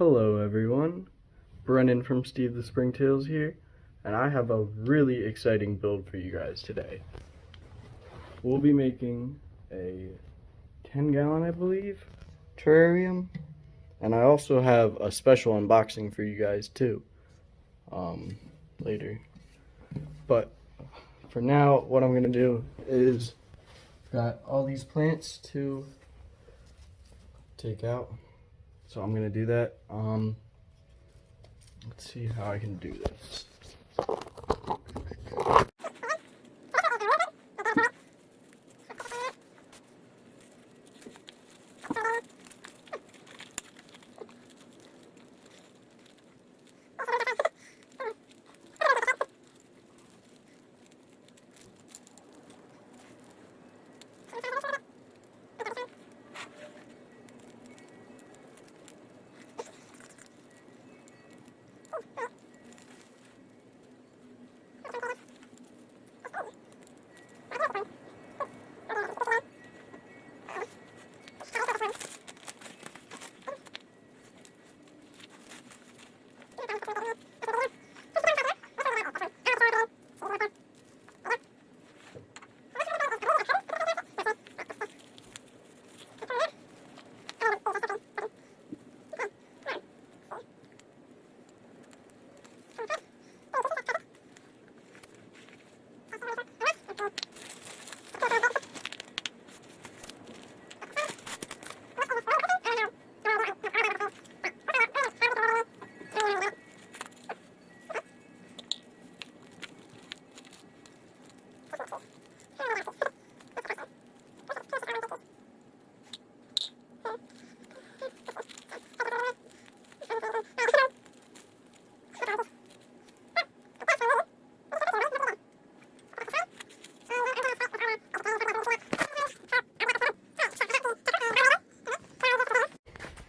Hello everyone, Brennan from Steve the Springtails here, and I have a really exciting build for you guys today. We'll be making a 10-gallon, I believe, terrarium, and I also have a special unboxing for you guys too, later. But for now, what I'm gonna do is got all these plants to take out. So I'm gonna do that. Let's see how I can do this.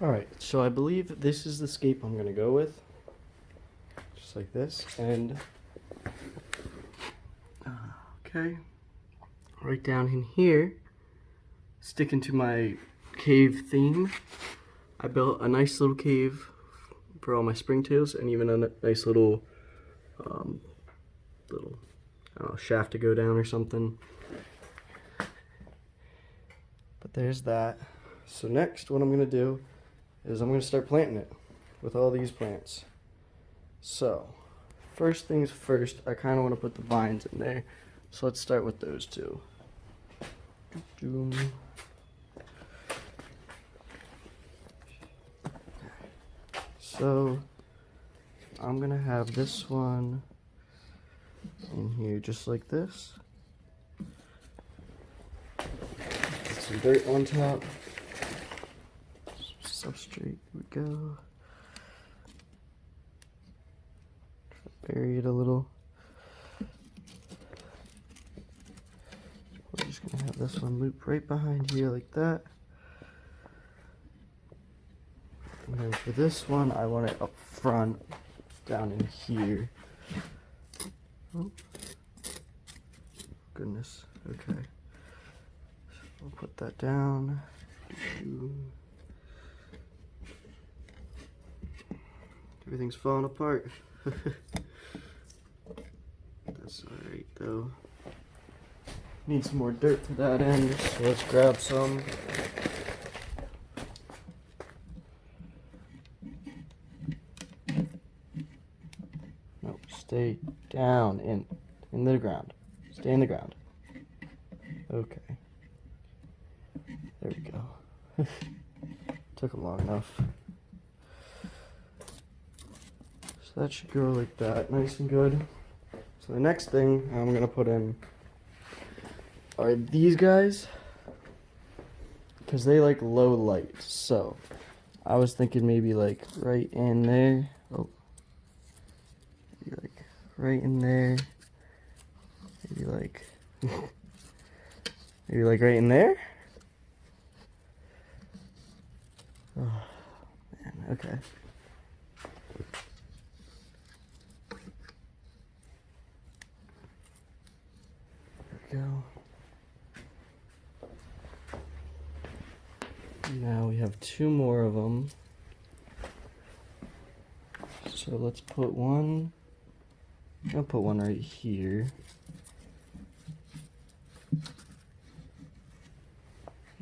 Alright, so I believe this is the scape I'm gonna go with. Just like this. And okay. Right down in here, sticking to my cave theme, I built a nice little cave for all my springtails, and even a nice little I don't know, shaft to go down or something. But there's that. So next, what I'm gonna do is I'm going to start planting it with all these plants. So, first things first, I kind of want to put the vines in there. So let's start with those two. So, I'm going to have this one in here just like this. Put some dirt on top. Substrate, here we go. Bury it a little. We're just gonna have this one loop right behind here like that. And then for this one, I want it up front, down in here. Oh, goodness, okay. So we'll put that down. Everything's falling apart. That's alright though. Need some more dirt to that end, so let's grab some. Nope, stay down in the ground. Stay in the ground. Okay. There we go. Took long enough. So that should go like that, nice and good. So the next thing I'm going to put in are these guys, because they like low light. So I was thinking maybe like right in there. Oh, maybe like right in there. Maybe like maybe like right in there. Oh man, okay. Go. Now we have two more of them. So let's put one. I'll put one right here.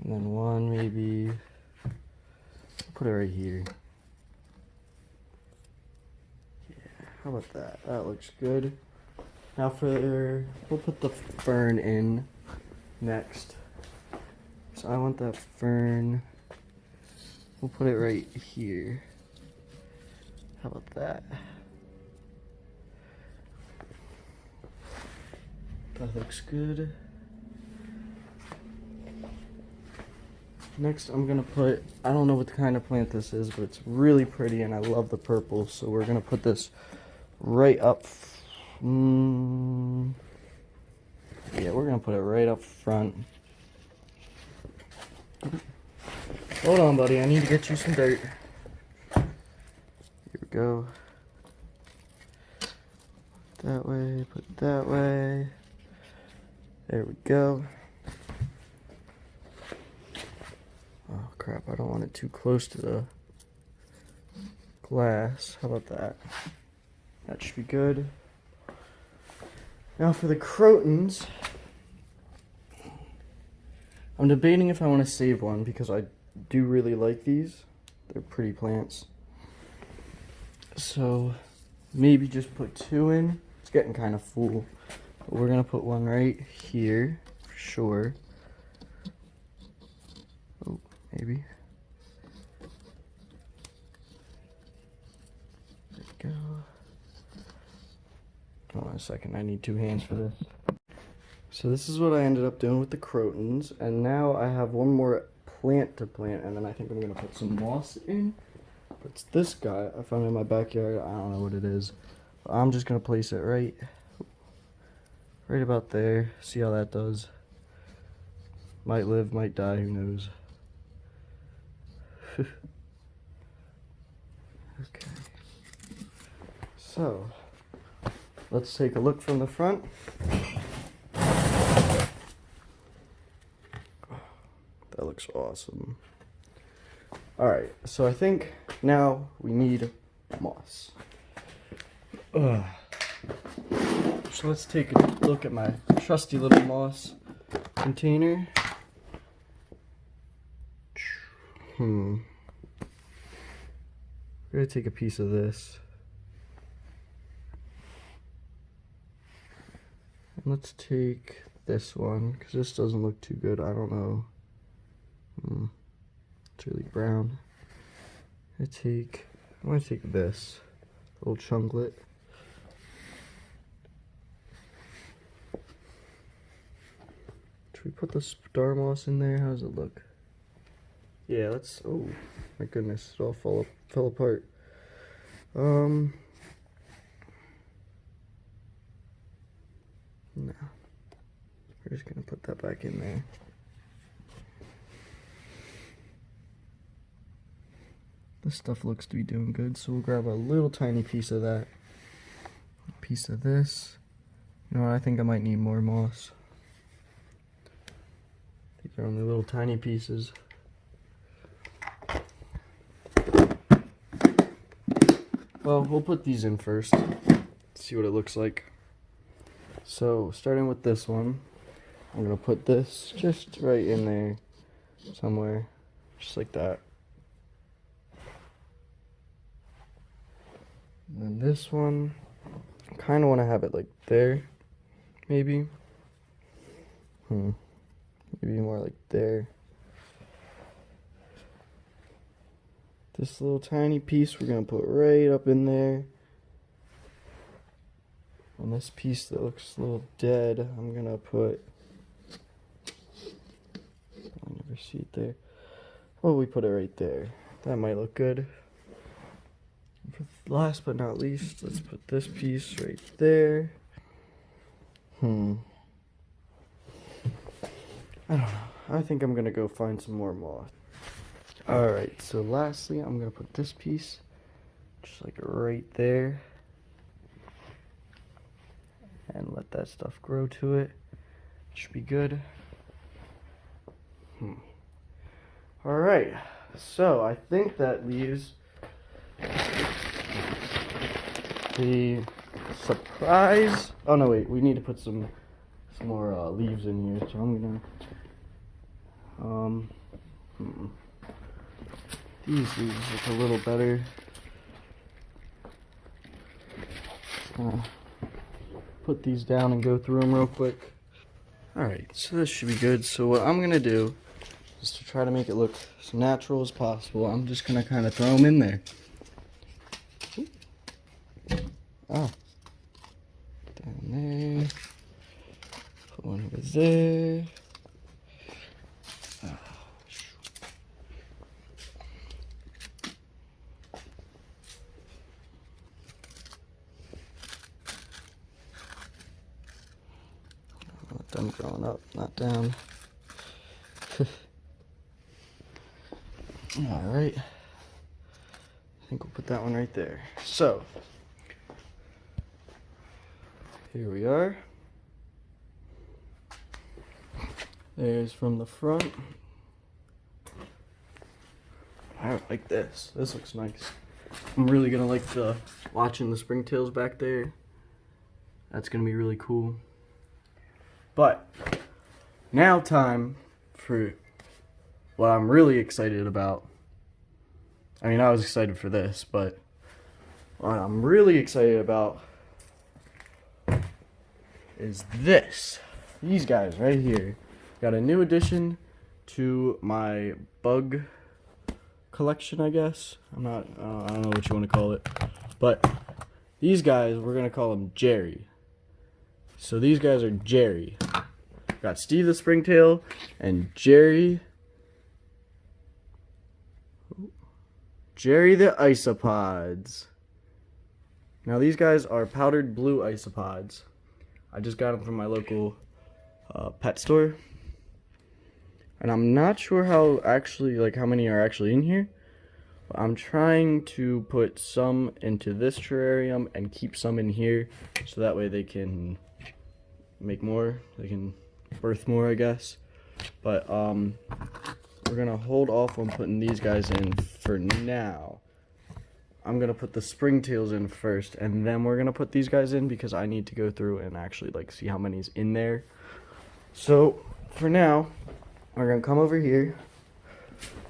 And then one maybe. Put it right here. Yeah, how about that? That looks good. Now we'll put the fern in next. So I want that fern. We'll put it right here. How about that? That looks good. Next, I'm gonna put, I don't know what kind of plant this is, but it's really pretty and I love the purple. So we're gonna put this right up. Yeah, we're gonna put it right up front. Hold on, buddy, I need to get you some dirt. Here we go. That way, put it that way. There we go. Oh crap, I don't want it too close to the glass. How about that? That should be good. Now for the crotons, I'm debating if I want to save one because I do really like these. They're pretty plants. So maybe just put two in. It's getting kind of full. But we're going to put one right here for sure. Oh, maybe. There we go. Hold on a second, I need two hands for this. So this is what I ended up doing with the crotons, and now I have one more plant to plant, and then I think I'm gonna put some moss in. But it's this guy I found in my backyard. I don't know what it is. But I'm just gonna place it right about there. See how that does. Might live, might die, who knows. Okay. So let's take a look from the front. That looks awesome. Alright, so I think now we need moss. So let's take a look at my trusty little moss container. We're gonna take a piece of this. And let's take this one, because this doesn't look too good. I don't know. It's really brown. I'm gonna take this little chunklet. Should we put the star moss in there? How does it look? Yeah, let's. Oh my goodness, it all fell apart. No. We're just gonna put that back in there. This stuff looks to be doing good, so we'll grab a little tiny piece of that. A piece of this. You know what, I think I might need more moss. These are only little tiny pieces. Well, we'll put these in first. See what it looks like. So, starting with this one, I'm gonna put this just right in there somewhere, just like that. And then this one, I kind of want to have it like there, maybe. Maybe more like there. This little tiny piece we're gonna put right up in there. And this piece that looks a little dead, I'm gonna put. I never see it there. Oh, we put it right there. That might look good. Last but not least, let's put this piece right there. I don't know. I think I'm gonna go find some more moss. Alright, so lastly, I'm gonna put this piece just like right there. And let that stuff grow to it. Should be good. Alright, so I think that leaves the surprise. Oh no, wait, we need to put some more leaves in here. So I'm gonna these leaves look a little better. Just gonna put these down and go through them real quick. Alright, so this should be good. So what I'm gonna do is to try to make it look as natural as possible. I'm just gonna kind of throw them in there. Oh, down there. Put one over there. Let them growing up, not down. Alright. I think we'll put that one right there. So, here we are. There's from the front. I like this. This looks nice. I'm really gonna like watching the springtails back there. That's gonna be really cool. But now time for what I'm really excited about. I mean, I was excited for this, but what I'm really excited about is this. These guys right here. Got a new addition to my bug collection, I guess. I don't know what you want to call it. But these guys, we're going to call them Jerry. So these guys are Jerry. Got Steve the Springtail and Jerry the Isopods. Now these guys are powdered blue isopods. I just got them from my local pet store. And I'm not sure how many are actually in here. But I'm trying to put some into this terrarium and keep some in here so that way they can make more. They can birth more, I guess. But we're gonna hold off on putting these guys in for now. I'm gonna put the springtails in first, and then we're gonna put these guys in because I need to go through and actually see how many's in there. So for now, we're gonna come over here,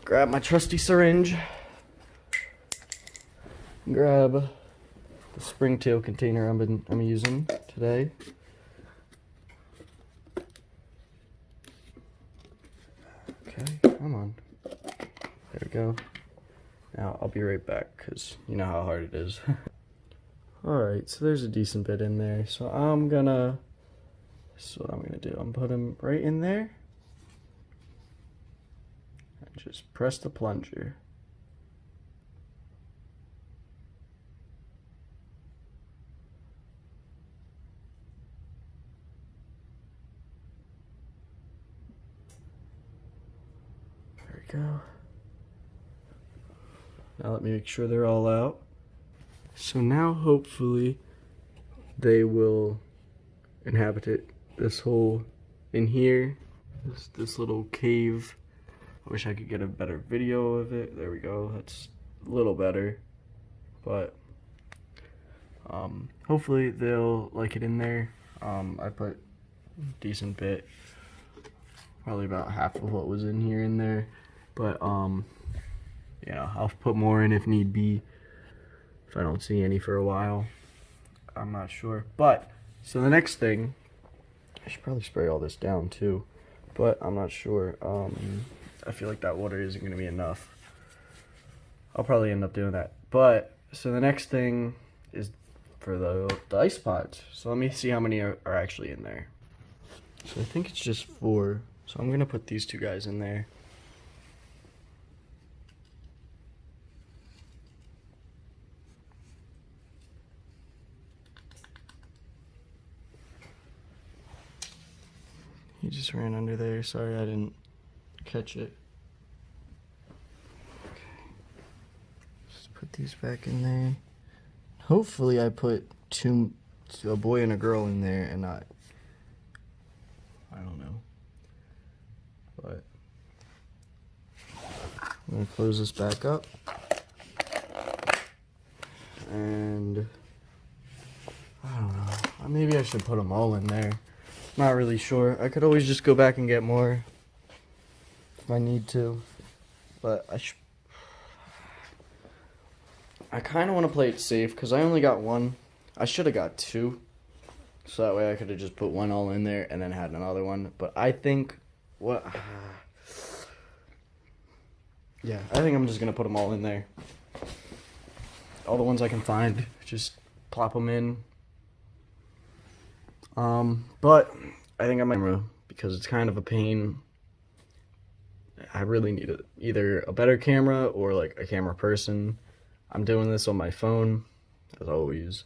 grab my trusty syringe, grab the springtail container I'm using today. Okay, come on. There we go. Now I'll be right back because you know how hard it is. Alright, so there's a decent bit in there. So what I'm gonna do. I'm put them right in there. And just press the plunger. There we go. Now let me make sure they're all out. So now hopefully they will inhabit this hole in here, this little cave. I wish I could get a better video of it. There we go. That's a little better. But hopefully they'll like it in there. I put a decent bit, probably about half of what was in here in there. But you know, I'll put more in if need be, if I don't see any for a while. I'm not sure. But, so the next thing, I should probably spray all this down too, but I'm not sure. I feel like that water isn't going to be enough. I'll probably end up doing that. But, so the next thing is for the ice pods. So let me see how many are actually in there. So I think it's just 4. So I'm going to put these 2 guys in there. He just ran under there. Sorry, I didn't catch it. Okay. Just put these back in there. Hopefully I put a boy and a girl in there and not, I don't know. But I'm going to close this back up. And Maybe I should put them all in there. Not really sure. I could always just go back and get more if I need to. But I kind of want to play it safe because I only got one. I should have got two. So that way I could have just put one all in there and then had another one. But I think yeah, I think I'm just going to put them all in there. All the ones I can find. Just plop them in. But I think I might, because it's kind of a pain. I really need either a better camera or like a camera person. I'm doing this on my phone, as always.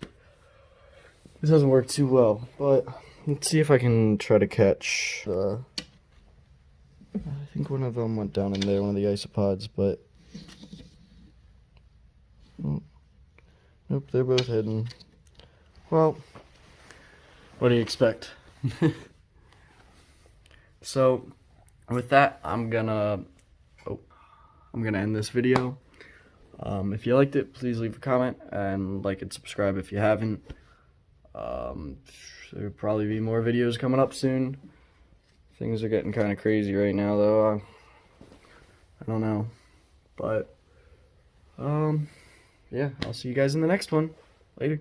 This doesn't work too well, but let's see if I can try to catch I think one of them went down in there, one of the isopods, but nope, they're both hidden. Well, what do you expect? So, with that, I'm gonna end this video. If you liked it, please leave a comment and like and subscribe if you haven't. There'll probably be more videos coming up soon. Things are getting kind of crazy right now, though. I don't know, but yeah, I'll see you guys in the next one. Later.